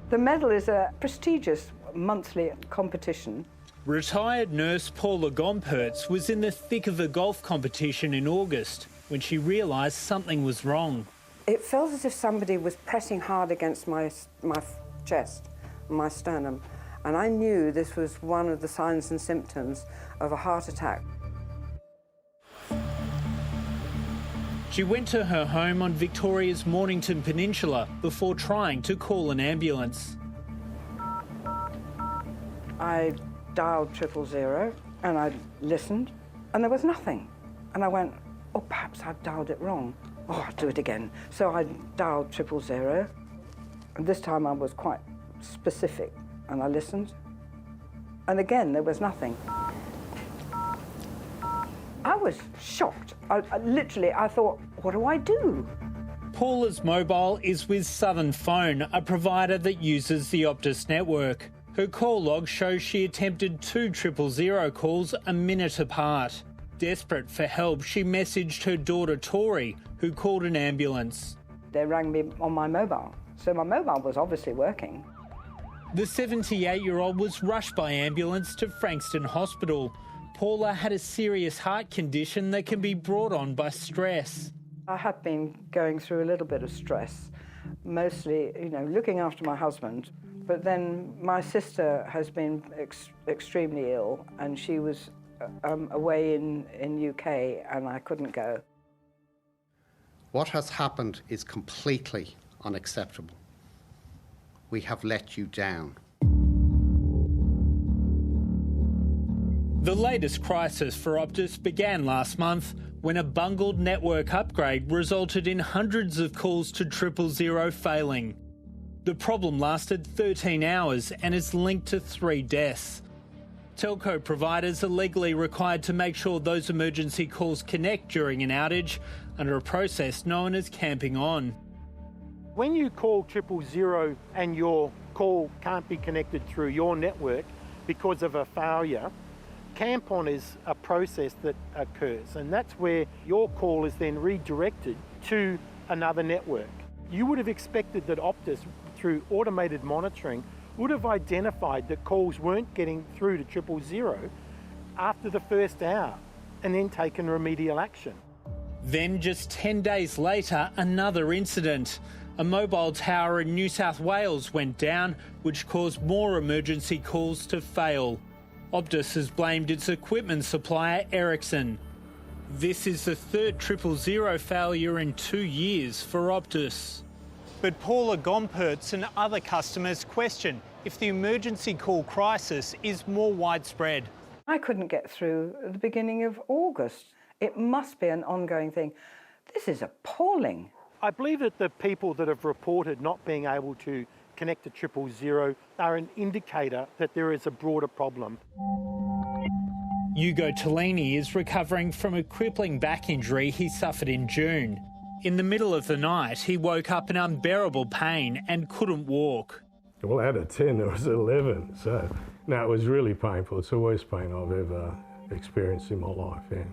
The medal is a prestigious monthly competition. Retired nurse Paula Gompertz was in the thick of a golf competition in August when she realised something was wrong. It felt as if somebody was pressing hard against my chest, my sternum, and I knew this was one of the signs and symptoms of a heart attack. She went to her home on Victoria's Mornington Peninsula before trying to call an ambulance. I dialed 000 and I listened and there was nothing. And I went, oh, perhaps I've dialed it wrong. Oh, I'll do it again. So I dialed 000 and this time I was quite specific and I listened. And again, there was nothing. I was shocked. I thought, what do I do? Paula's mobile is with Southern Phone, a provider that uses the Optus network. Her call log shows she attempted 2 000 calls a minute apart. Desperate for help, she messaged her daughter Tori, who called an ambulance. They rang me on my mobile, so my mobile was obviously working. The 78-year-old was rushed by ambulance to Frankston Hospital. Paula had a serious heart condition that can be brought on by stress. I have been going through a little bit of stress, mostly, looking after my husband. But then my sister has been extremely ill and she was away in UK and I couldn't go. What has happened is completely unacceptable. We have let you down. The latest crisis for Optus began last month when a bungled network upgrade resulted in hundreds of calls to 000 failing. The problem lasted 13 hours and is linked to 3 deaths. Telco providers are legally required to make sure those emergency calls connect during an outage under a process known as camping on. When you call 000 and your call can't be connected through your network because of a failure, camp on is a process that occurs, and that's where your call is then redirected to another network. You would have expected that Optus, through automated monitoring, would have identified that calls weren't getting through to 000 after the first hour and then taken remedial action. Then, just 10 days later, another incident. A mobile tower in New South Wales went down, which caused more emergency calls to fail. Optus has blamed its equipment supplier, Ericsson. This is the third 000 failure in 2 years for Optus. But Paula Gompertz and other customers question if the emergency call crisis is more widespread. I couldn't get through at the beginning of August. It must be an ongoing thing. This is appalling. I believe that the people that have reported not being able to connect to 000 are an indicator that there is a broader problem. Hugo Tellini is recovering from a crippling back injury he suffered in June. In the middle of the night, he woke up in unbearable pain and couldn't walk. Well, out of 10, there was 11. So, no, it was really painful. It's the worst pain I've ever experienced in my life, yeah.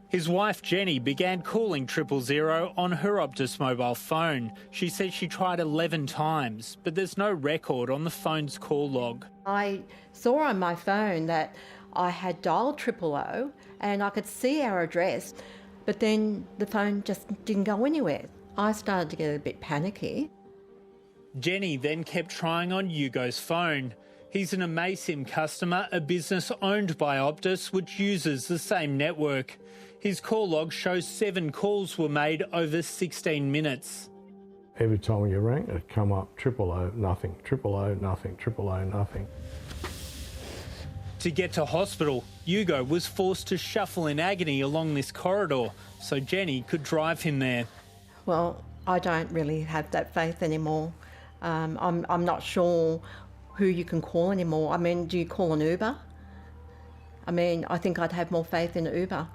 His wife Jenny began calling 000 on her Optus mobile phone. She said she tried 11 times, but there's no record on the phone's call log. I saw on my phone that I had dialed 000 and I could see our address, but then the phone just didn't go anywhere. I started to get a bit panicky. Jenny then kept trying on Hugo's phone. He's an Amaysim customer, a business owned by Optus, which uses the same network. His call log shows 7 calls were made over 16 minutes. Every time you rang, it'd come up 000, nothing, 000, nothing, 000, nothing. To get to hospital, Hugo was forced to shuffle in agony along this corridor so Jenny could drive him there. Well, I don't really have that faith anymore. I'm not sure who you can call anymore. I mean, do you call an Uber? I mean, I think I'd have more faith in Uber.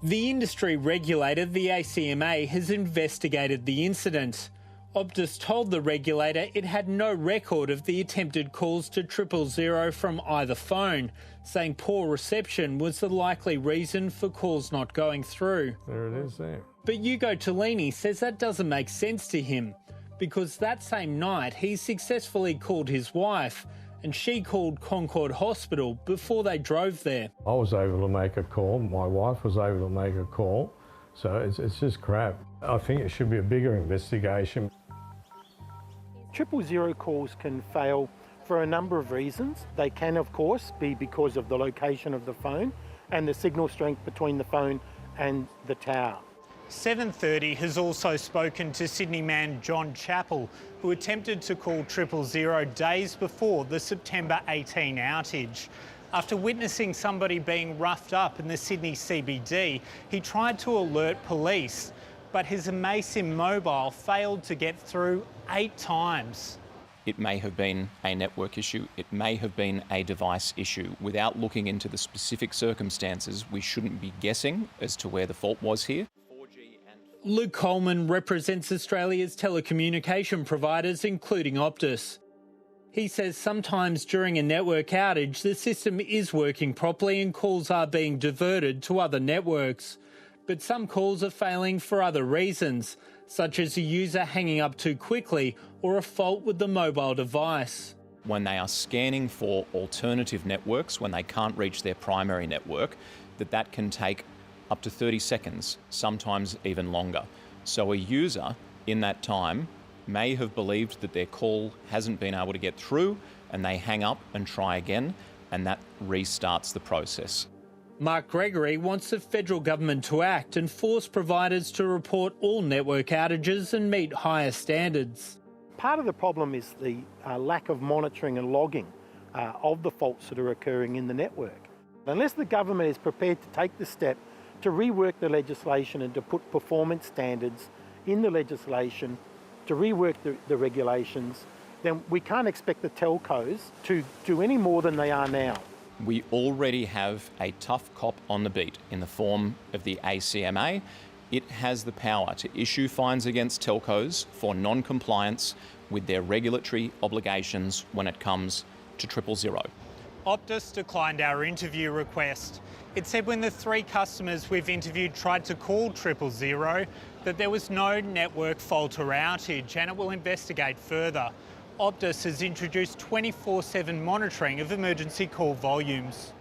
The industry regulator, the ACMA, has investigated the incident. Optus told the regulator it had no record of the attempted calls to 000 from either phone, saying poor reception was the likely reason for calls not going through. There it is there. But Hugo Tellini says that doesn't make sense to him, because that same night he successfully called his wife and she called Concord Hospital before they drove there. I was able to make a call, my wife was able to make a call, so it's just crap. I think it should be a bigger investigation. 000 calls can fail for a number of reasons. They can, of course, be because of the location of the phone and the signal strength between the phone and the tower. 7:30 has also spoken to Sydney man John Chappell, who attempted to call 000 days before the September 18 outage. After witnessing somebody being roughed up in the Sydney CBD, he tried to alert police, but his Amaysim mobile failed to get through 8 times. It may have been a network issue, it may have been a device issue. Without looking into the specific circumstances, we shouldn't be guessing as to where the fault was here. Luke Coleman represents Australia's telecommunication providers, including Optus. He says sometimes during a network outage, the system is working properly and calls are being diverted to other networks. But some calls are failing for other reasons, such as a user hanging up too quickly or a fault with the mobile device. When they are scanning for alternative networks, when they can't reach their primary network, that can take up to 30 seconds, sometimes even longer. So a user in that time may have believed that their call hasn't been able to get through and they hang up and try again, and that restarts the process. Mark Gregory wants the federal government to act and force providers to report all network outages and meet higher standards. Part of the problem is the lack of monitoring and logging of the faults that are occurring in the network. Unless the government is prepared to take the step to rework the legislation and to put performance standards in the legislation, to rework the regulations, then we can't expect the telcos to do any more than they are now. We already have a tough cop on the beat in the form of the ACMA. It has the power to issue fines against telcos for non-compliance with their regulatory obligations when it comes to 000. Optus declined our interview request. It said when the 3 customers we've interviewed tried to call 000 that there was no network fault or outage, and it will investigate further. Optus has introduced 24/7 monitoring of emergency call volumes.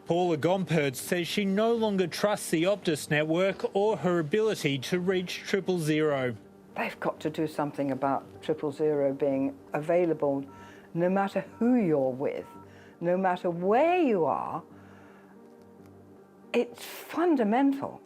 Paula Gompert says she no longer trusts the Optus network or her ability to reach 000. They've got to do something about 000 being available no matter who you're with, no matter where you are. It's fundamental.